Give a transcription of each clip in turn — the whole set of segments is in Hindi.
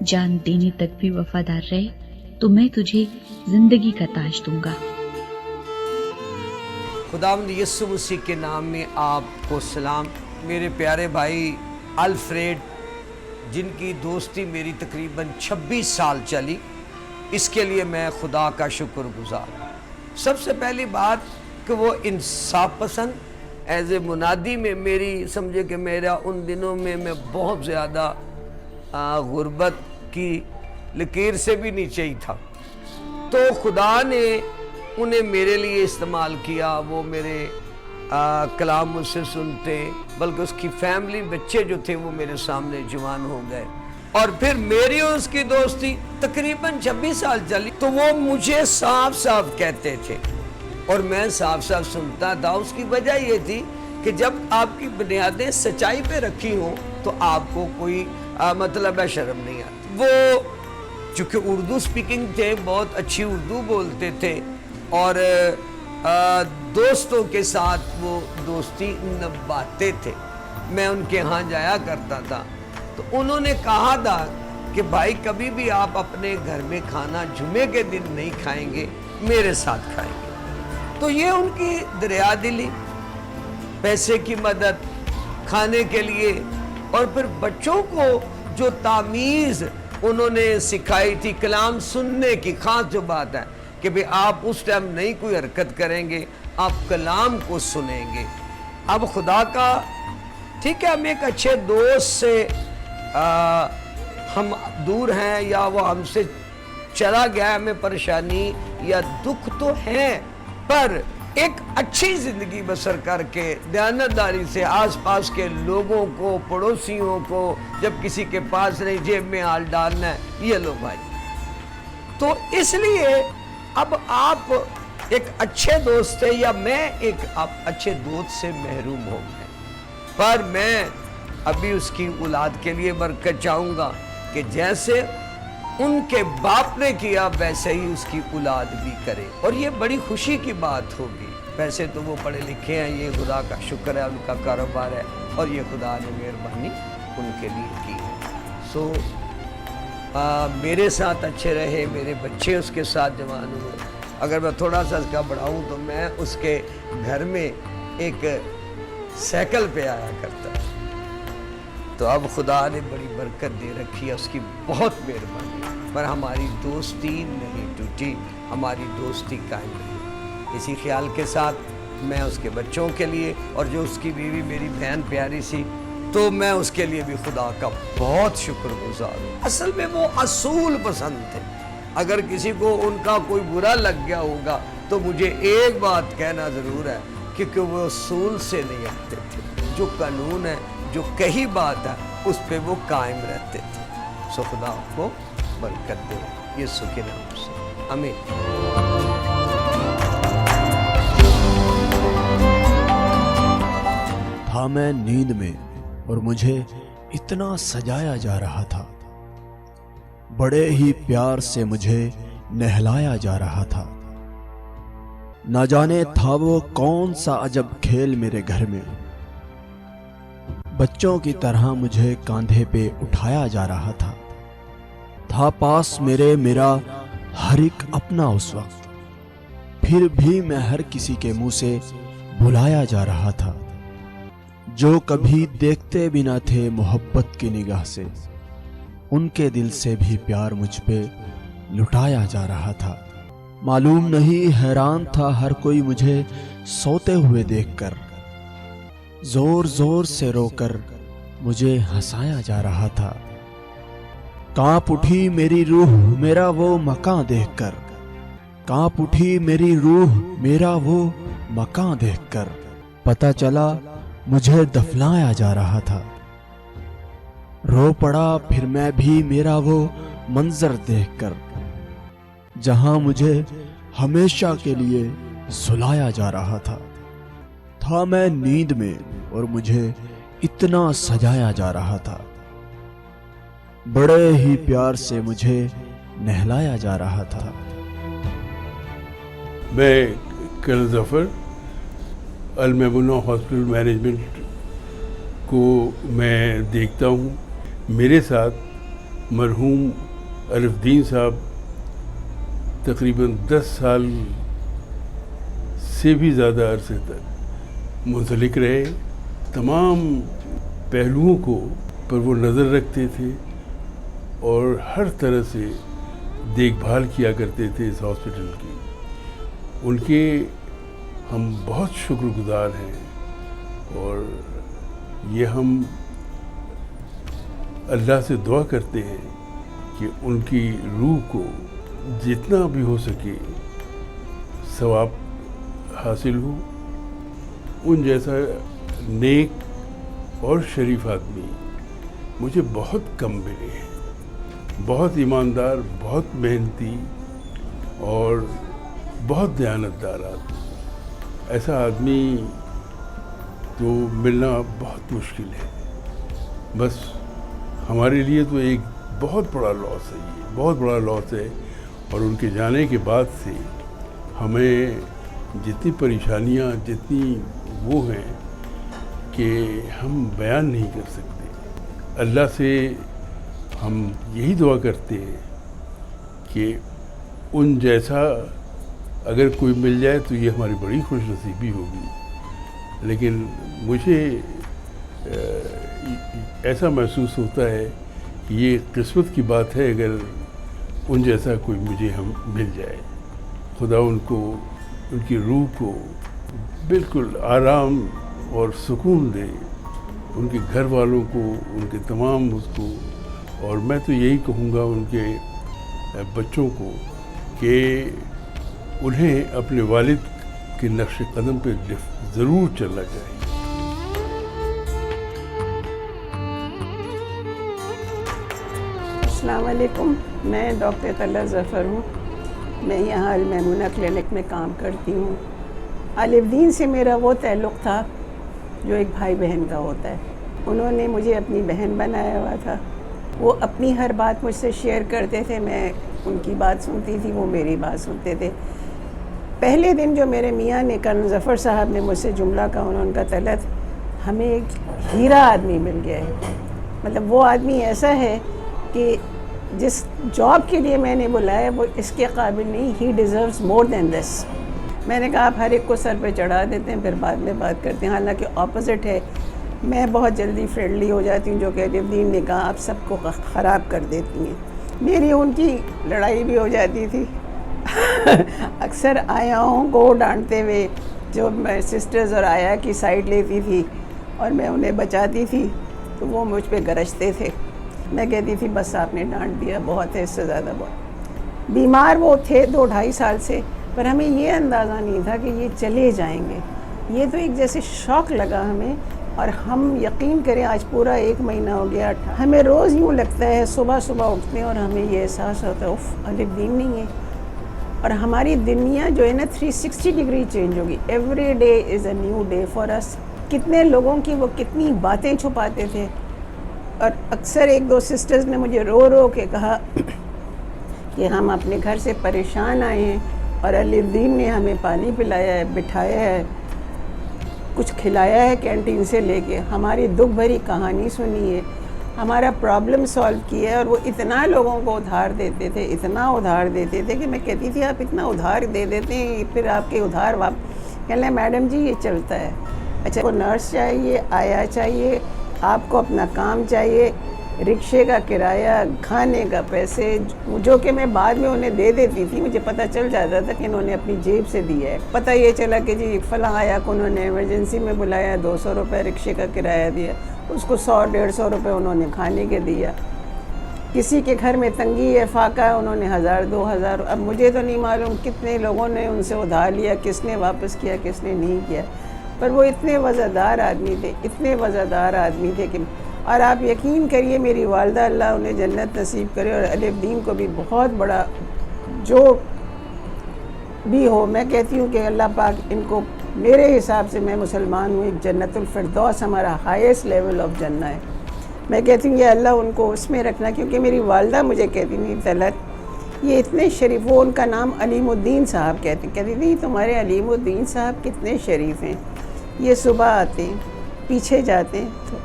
जान देने तक भी वफादार रहे तो मैं तुझे जिंदगी का ताज दूंगा। खुदावंद यीशु मसीह के नाम में आपको सलाम। मेरे प्यारे भाई अल्फ्रेड, जिनकी दोस्ती मेरी तकरीबन 26 साल चली, इसके लिए मैं खुदा का शुक्रगुजार हूँ। सबसे पहली बात कि वो इंसाफ पसंद, एज ए मुनादी में मेरी समझे कि मेरा उन दिनों में मैं बहुत ज़्यादा गुर्बत की लकीर से भी नीचे ही था, तो खुदा ने उन्हें मेरे लिए इस्तेमाल किया। वो मेरे कलाम मुझसे सुनते, बल्कि उसकी फैमिली बच्चे जो थे वो मेरे सामने जवान हो गए। और फिर मेरी और उसकी दोस्ती तकरीबन 26 साल चली, तो वो मुझे साफ साफ कहते थे और मैं साफ साफ सुनता था। उसकी वजह ये थी कि जब आपकी बुनियादें सच्चाई पे रखी हों तो आपको कोई मतलब है शर्म नहीं आती। वो चूँकि उर्दू स्पीकिंग थे, बहुत अच्छी उर्दू बोलते थे और दोस्तों के साथ वो दोस्ती निभाते थे। मैं उनके यहाँ जाया करता था, तो उन्होंने कहा था कि भाई कभी भी आप अपने घर में खाना जुमे के दिन नहीं खाएंगे, मेरे साथ खाएंगे। तो ये उनकी दरिया दिली, पैसे की मदद, खाने के लिए, और फिर बच्चों को जो तामीज़ उन्होंने सिखाई थी कलाम सुनने की। खास जो बात है कि भाई आप उस टाइम नहीं कोई हरकत करेंगे, आप कलाम को सुनेंगे। अब खुदा का ठीक है, हम एक अच्छे दोस्त से हम दूर हैं या वो हमसे चला गया, हमें परेशानी या दुख तो है, पर एक अच्छी जिंदगी बसर करके दयानतदारी से आसपास के लोगों को, पड़ोसियों को, जब किसी के पास नहीं जेब में हाल डालना है, ये लो भाई। तो इसलिए अब आप एक अच्छे दोस्त से या मैं एक आप अच्छे दोस्त से महरूम हो गए, पर मैं अभी उसकी औलाद के लिए बरकत चाहूँगा कि जैसे उनके बाप ने किया वैसे ही उसकी औलाद भी करे, और ये बड़ी खुशी की बात होगी। वैसे तो वो पढ़े लिखे हैं, ये खुदा का शुक्र है, उनका कारोबार है और ये खुदा ने मेहरबानी उनके लिए की है। सो मेरे साथ अच्छे रहे, मेरे बच्चे उसके साथ जवान हुए। अगर मैं थोड़ा सा इसका बढ़ाऊँ तो मैं उसके घर में एक साइकिल पे आया करता, तो अब खुदा ने बड़ी बरकत दे रखी है, उसकी बहुत मेहरबानी। पर हमारी दोस्ती नहीं टूटी, हमारी दोस्ती कायम रही। इसी ख्याल के साथ मैं उसके बच्चों के लिए, और जो उसकी बीवी मेरी बहन प्यारी सी, तो मैं उसके लिए भी खुदा का बहुत शुक्रगुजार हूँ। असल में वो असूल पसंद थे। अगर किसी को उनका कोई बुरा लग गया होगा तो मुझे एक बात कहना ज़रूर है, क्योंकि वो असूल से नहीं हटते थे। जो कानून है, जो कही बात है, उस पे वो कायम रहते थे। सो खुदा आपको बरकत दे, यीशु के नाम से, आमीन। था मैं नींद में और मुझे इतना सजाया जा रहा था, बड़े ही प्यार से मुझे नहलाया जा रहा था। न जाने था वो कौन सा अजब खेल मेरे घर में, बच्चों की तरह मुझे कांधे पे उठाया जा रहा था पास मेरे मेरा हर एक अपना उस वक्त, फिर भी मैं हर किसी के मुंह से बुलाया जा रहा था। जो कभी देखते भी ना थे मोहब्बत की निगाह से, उनके दिल से भी प्यार मुझ पे लुटाया जा रहा था। मालूम नहीं हैरान था हर कोई मुझे सोते हुए देखकर, जोर जोर से रोकर मुझे हंसाया जा रहा था। कांप उठी मेरी रूह मेरा वो मकान देखकर, कांप उठी मेरी रूह मेरा वो मकान देखकर। पता चला मुझे दफनाया जा रहा था। रो पड़ा फिर मैं भी मेरा वो मंजर देखकर, जहां मुझे हमेशा के लिए सुलाया जा रहा था मैं नींद में और मुझे इतना सजाया जा रहा था, बड़े ही प्यार से मुझे नहलाया जा रहा था। मैं कर्नल जफर अल-मबूना हॉस्पिटल मैनेजमेंट को मैं देखता हूँ। मेरे साथ मरहूम अलिफदीन साहब तकरीबन 10 साल से भी ज़्यादा अरसे तक मुंसलिक रहे। तमाम पहलुओं को पर वो नज़र रखते थे और हर तरह से देखभाल किया करते थे इस हॉस्पिटल की। उनके हम बहुत शुक्रगुजार हैं और ये हम अल्लाह से दुआ करते हैं कि उनकी रूह को जितना भी हो सके सवाब हासिल हो। उन जैसा नेक और शरीफ आदमी मुझे बहुत कम मिले हैं। बहुत ईमानदार, बहुत मेहनती और बहुत दयानतदार आदमी। ऐसा आदमी तो मिलना बहुत मुश्किल है। बस हमारे लिए तो एक बहुत बड़ा लॉस है, ये बहुत बड़ा लॉस है। और उनके जाने के बाद से हमें जितनी परेशानियां, जितनी वो हैं कि हम बयान नहीं कर सकते। अल्लाह से हम यही दुआ करते हैं कि उन जैसा अगर कोई मिल जाए तो ये हमारी बड़ी खुशनसीबी होगी। लेकिन मुझे ऐसा महसूस होता है कि ये किस्मत की बात है अगर उन जैसा कोई मुझे हम मिल जाए। खुदा उनको, उनकी रूह को बिल्कुल आराम और सुकून दे, उनके घर वालों को, उनके तमाम उसको। और मैं तो यही कहूँगा उनके बच्चों को कि उन्हें अपने वालिद के नक्श कदम पे ज़रूर चलना चाहिए। अस्सलाम वालेकुम, मैं डॉक्टर तल्ला ज़फ़र हूँ। मैं यहाँ अल मैमूना क्लिनिक में काम करती हूँ। अलिफदीन से मेरा वो ताल्लुक़ था जो एक भाई बहन का होता है। उन्होंने मुझे अपनी बहन बनाया हुआ था। वो अपनी हर बात मुझसे शेयर करते थे, मैं उनकी बात सुनती थी, वो मेरी बात सुनते थे। पहले दिन जो मेरे मियाँ ने, कर्नल ज़फ़र साहब ने मुझसे जुमला कहा, उनका तलत, हमें एक हीरा आदमी मिल गया है। मतलब वो आदमी ऐसा है कि जिस जॉब के लिए मैंने बुलाया वो इसके काबिल नहीं, he deserves more than this. मैंने कहा आप हर एक को सर पे चढ़ा देते हैं, फिर बाद में बात करते हैं। हालांकि ऑपोजिट है, मैं बहुत जल्दी फ्रेंडली हो जाती हूँ, जो कि अलिफदीन ने कहा आप सबको ख़राब कर देती हैं। मेरी उनकी लड़ाई भी हो जाती थी अक्सर आयाओं को डांटते हुए, जो मैं सिस्टर्स और आया की साइड लेती थी और मैं उन्हें बचाती थी, तो वो मुझ पे गरजते थे। मैं कहती थी बस आपने डांट दिया, बहुत है, इससे ज़्यादा बहुत। बीमार वो थे 2-2.5 साल से, पर हमें ये अंदाज़ा नहीं था कि ये चले जाएंगे। ये तो एक जैसे शौक़ लगा हमें। और हम यकीन करें, आज पूरा 1 महीना हो गया। हमें रोज़ यूँ लगता है, सुबह सुबह उठते हैं और हमें ये एहसास होता है उफ़ अलिफदीन नहीं है। और हमारी दुनिया जो है ना 360 डिग्री चेंज होगी। Every day is a new day for us. कितने लोगों की वो कितनी बातें छुपाते थे। और अक्सर 1-2 सिस्टर्स ने मुझे रो रो के कहा कि हम अपने घर से परेशान आए हैं और अलिफदीन ने हमें पानी पिलाया है, बिठाया है, कुछ खिलाया है कैंटीन से लेके, हमारी दुख भरी कहानी सुनी है, हमारा प्रॉब्लम सॉल्व किया है। और वो इतना लोगों को उधार देते थे, इतना उधार देते थे कि मैं कहती थी आप इतना उधार दे देते हैं, फिर आपके उधार कहने लगे मैडम जी ये चलता है। अच्छा, को नर्स चाहिए, आया चाहिए, आपको अपना काम चाहिए, रिक्शे का किराया, खाने का पैसे, जो कि मैं बाद में उन्हें दे देती थी। मुझे पता चल जाता था कि इन्होंने अपनी जेब से दिया है। पता ये चला कि जी फलां आया को उन्होंने इमरजेंसी में बुलाया, 200 रुपये रिक्शे का किराया दिया, उसको 100-150 रुपये उन्होंने खाने के दिया। किसी के घर में तंगी है, फाका है, उन्होंने 1000-2000। अब मुझे तो नहीं मालूम कितने लोगों ने उनसे उधार लिया, किसने वापस किया, किसने नहीं किया। पर वो इतने वज़ादार आदमी थे, इतने वज़ादार आदमी थे कि, और आप यकीन करिए मेरी वालदा अल्लाह उन्हें जन्नत नसीब करे, और अलिफदीन को भी बहुत बड़ा जो भी हो, मैं कहती हूँ कि अल्लाह पाक इनको, मेरे हिसाब से मैं मुसलमान हूँ, एक जन्नतुल फिरदौस हमारा हाईएस्ट लेवल ऑफ जन्नत है। मैं कहती हूँ ये अल्लाह उनको उसमें रखना, क्योंकि मेरी वालदा मुझे कहती नहीं तलत ये इतने शरीफ, वो उनका नाम अलीमुद्दीन साहब कहती थी, तुम्हारे अलीमुद्दीन साहब कितने शरीफ हैं। ये सुबह आते हैं, पीछे जाते हैं तो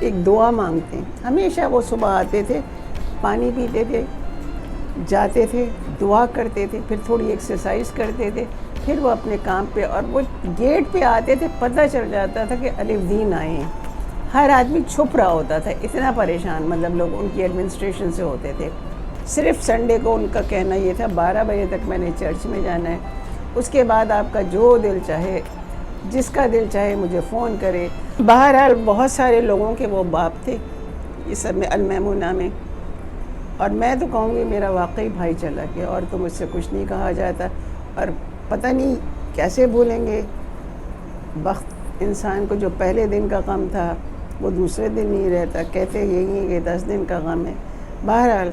एक दुआ मांगते हैं। हमेशा वो सुबह आते थे, पानी पीते थे, जाते थे, दुआ करते थे, फिर थोड़ी एक्सरसाइज करते थे, फिर वो अपने काम पे, और वो गेट पे आते थे, पता चल जाता था कि अलिफ दीन आए हैं। हर आदमी छुप रहा होता था, इतना परेशान मतलब लोग उनकी एडमिनिस्ट्रेशन से होते थे। सिर्फ संडे को उनका कहना ये था 12 बजे तक मैंने चर्च में जाना है, उसके बाद आपका जो दिल चाहे, जिसका दिल चाहे मुझे फ़ोन करे। बहरहाल बहुत सारे लोगों के वो बाप थे ये सब में, अल-मैमूना में, और मैं तो कहूँगी मेरा वाकई भाई चला गया, और तो मुझसे कुछ नहीं कहा जाता, और पता नहीं कैसे भूलेंगे वक्त इंसान को। जो पहले दिन का गम था वो दूसरे दिन नहीं रहता, कहते यही है कि 10 दिन का गम है। बहरहाल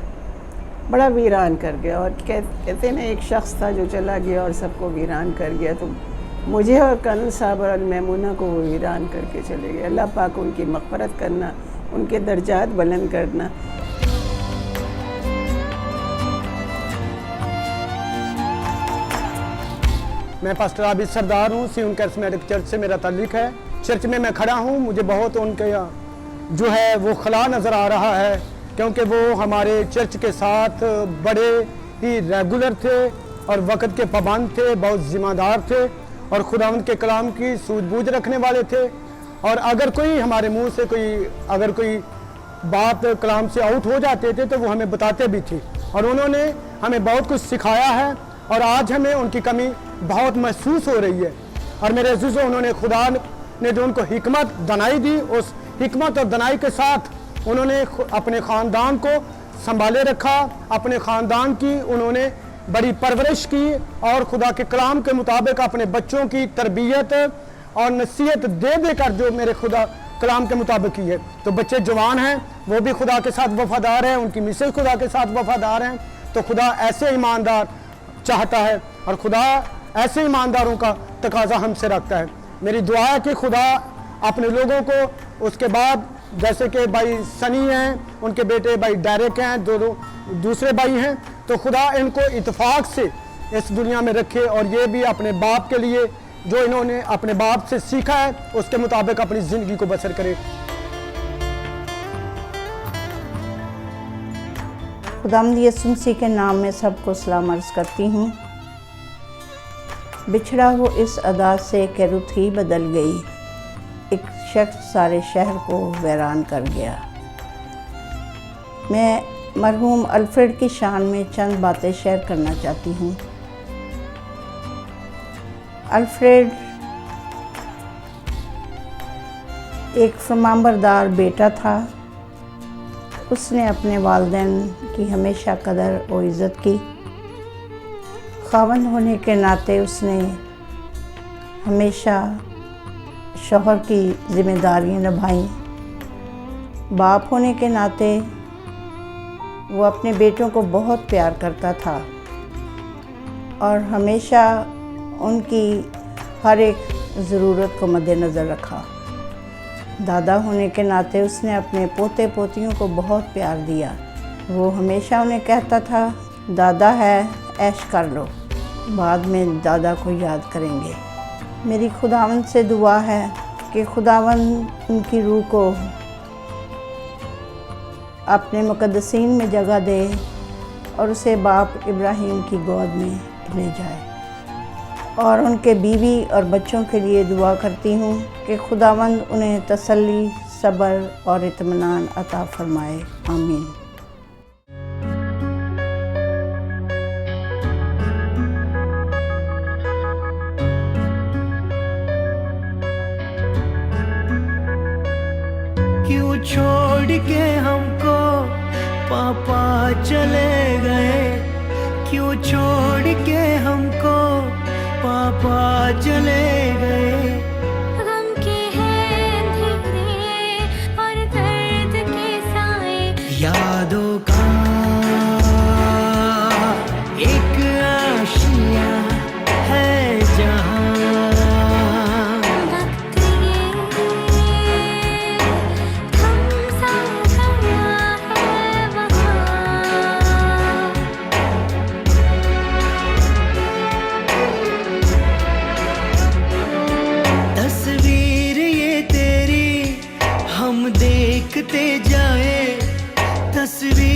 बड़ा वीरान कर गया, और कहते ना एक शख्स था जो चला गया और सबको वीरान कर गया, तो मुझे और कर्नल साहब और अल-मैमूना को वो वीरान करके चले गए। अल्लाह पाक उनकी मग़फ़िरत करना, उनके दर्जात बुलंद करना। मैं पास्टर आबिद सरदार हूँ, सियोन कैरिस्मेटिक चर्च से मेरा ताल्लुक़ है। चर्च में मैं खड़ा हूँ, मुझे बहुत उनके जो है वो खला नज़र आ रहा है, क्योंकि वो हमारे चर्च के साथ बड़े ही रेगुलर थे और वक्त के पाबंद थे, बहुत ज़िम्मेदार थे और खुदावंद के कलाम की सूझबूझ रखने वाले थे। और अगर कोई हमारे मुंह से अगर कोई बात कलाम से आउट हो जाते थे तो वो हमें बताते भी थे, और उन्होंने हमें बहुत कुछ सिखाया है, और आज हमें उनकी कमी बहुत महसूस हो रही है। और मेरे अज़ीज़ों, उन्होंने खुदा ने जो उनको हिकमत दनाई दी, उस हिकमत और दनाई के साथ उन्होंने अपने ख़ानदान को संभाले रखा, अपने ख़ानदान की उन्होंने बड़ी परवरिश की, और खुदा के कलाम के मुताबिक अपने बच्चों की तरबियत और नसीहत दे देकर जो मेरे खुदा कलाम के मुताबिक की है। तो बच्चे जवान हैं, वो भी खुदा के साथ वफ़ादार हैं, उनकी मिसेज खुदा के साथ वफ़ादार हैं। तो खुदा ऐसे ईमानदार चाहता है, और खुदा ऐसे ईमानदारों का तकाजा हमसे रखता है। मेरी दुआ है कि खुदा अपने लोगों को, उसके बाद जैसे कि भाई सनी हैं, उनके बेटे भाई डायरेक हैं, दोनों दूसरे भाई हैं, तो खुदा इनको इत्तेफाक से इस दुनिया में रखे, और ये भी अपने बाप के लिए जो इन्होंने अपने बाप से सीखा है उसके मुताबिक अपनी ज़िंदगी को बसर करे। खुदावंद यीशु मसीह के नाम में सबको सलाम अर्ज़ करती हूँ। बिछड़ा हो इस अदा से कि रुत ही बदल गई, एक शख्स सारे शहर को वैरान कर गया। मैं मरहूम अल्फ्रेड की शान में चंद बातें शेयर करना चाहती हूँ। अल्फ्रेड एक फरमानबरदार बेटा था। उसने अपने वालिदैन की हमेशा कदर और इज़्ज़त की। ख़ावंद होने के नाते उसने हमेशा शौहर की ज़िम्मेदारियां निभाईं। बाप होने के नाते वो अपने बेटों को बहुत प्यार करता था और हमेशा उनकी हर एक ज़रूरत को मद्देनज़र रखा। दादा होने के नाते उसने अपने पोते पोतियों को बहुत प्यार दिया। वो हमेशा उन्हें कहता था, दादा है, ऐश कर लो, बाद में दादा को याद करेंगे। मेरी खुदावंद से दुआ है कि खुदावंद उनकी रूह को अपने मुक़द्दसीन में जगह दे और उसे बाप इब्राहिम की गोद में ले जाए। और उनके बीवी और बच्चों के लिए दुआ करती हूँ कि खुदावंद उन्हें तसल्ली, सब्र और इत्मीनान अता फरमाए। आमीन। क्यों छोड़ के हमको पापा चले गए, क्यों छोड़ के हमको पापा चले गए। गम के हैं अंधेरे और दर्द के साए, यादों का एक आशिया है जहाँ, वक्त ये थम सा गया है वहाँ। तस्वीर ये तेरी हम देखते जाए, तस्वीर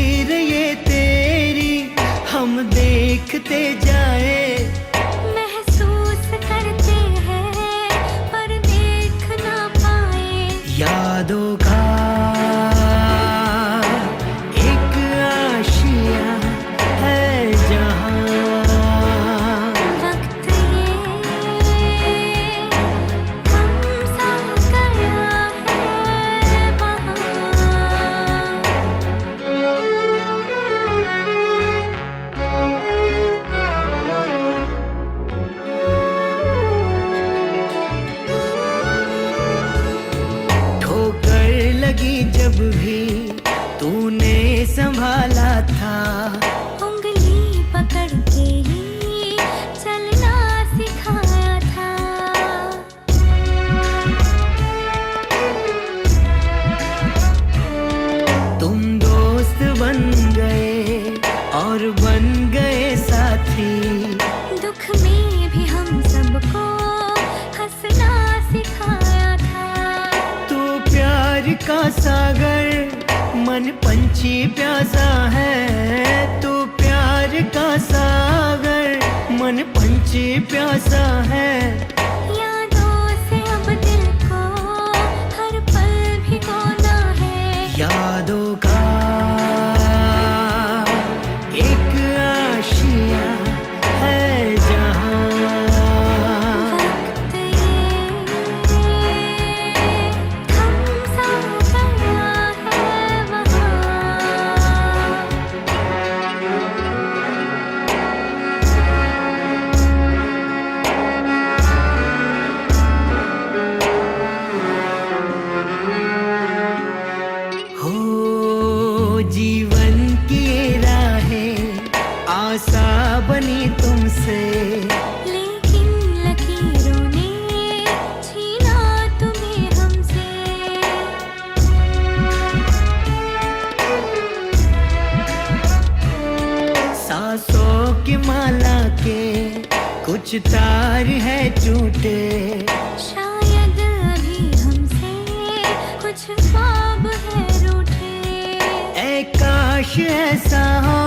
और बन गए साथी। दुख में भी हम सबको हंसना सिखाया था। तू प्यार का सागर, मन पंछी प्यासा है। तू प्यार का सागर, मन पंछी प्यासा है। यादों से अब दिल को हर पल भिगोना है। यादों का एक आशिया है जहाँ। वक्त ये थम सा गया है वहाँ। हो जीवन की राहें आशा बनी तुमसे। लेकिन लकीरों ने छीना तुम्हें हमसे। सांसों की माला के कुछ तार है टूटे। शायद अभी हमसे कुछ ख्वाब है रूठे। ऐ काश ऐसा हो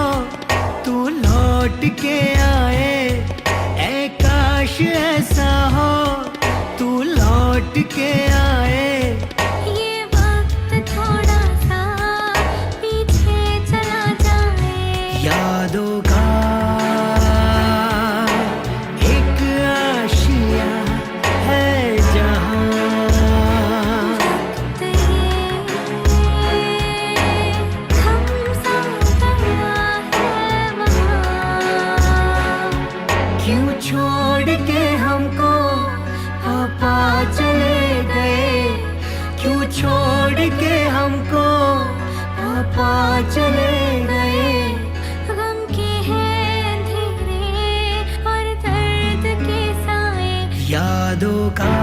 तू लौट के आए। ऐ काश ऐसा हो तू लौट के आए। ये वक्त थोड़ा सा पीछे चला जाए। यादों का एक आशिया है जहाँ। वक्त ये थम सा गया है वहाँ। क्यों छोड़ के हमको पापा चले गए। क्यों छोड़ के हमको पापा चले गए। गम के हैं अंधेरे और दर्द के साए। यादों का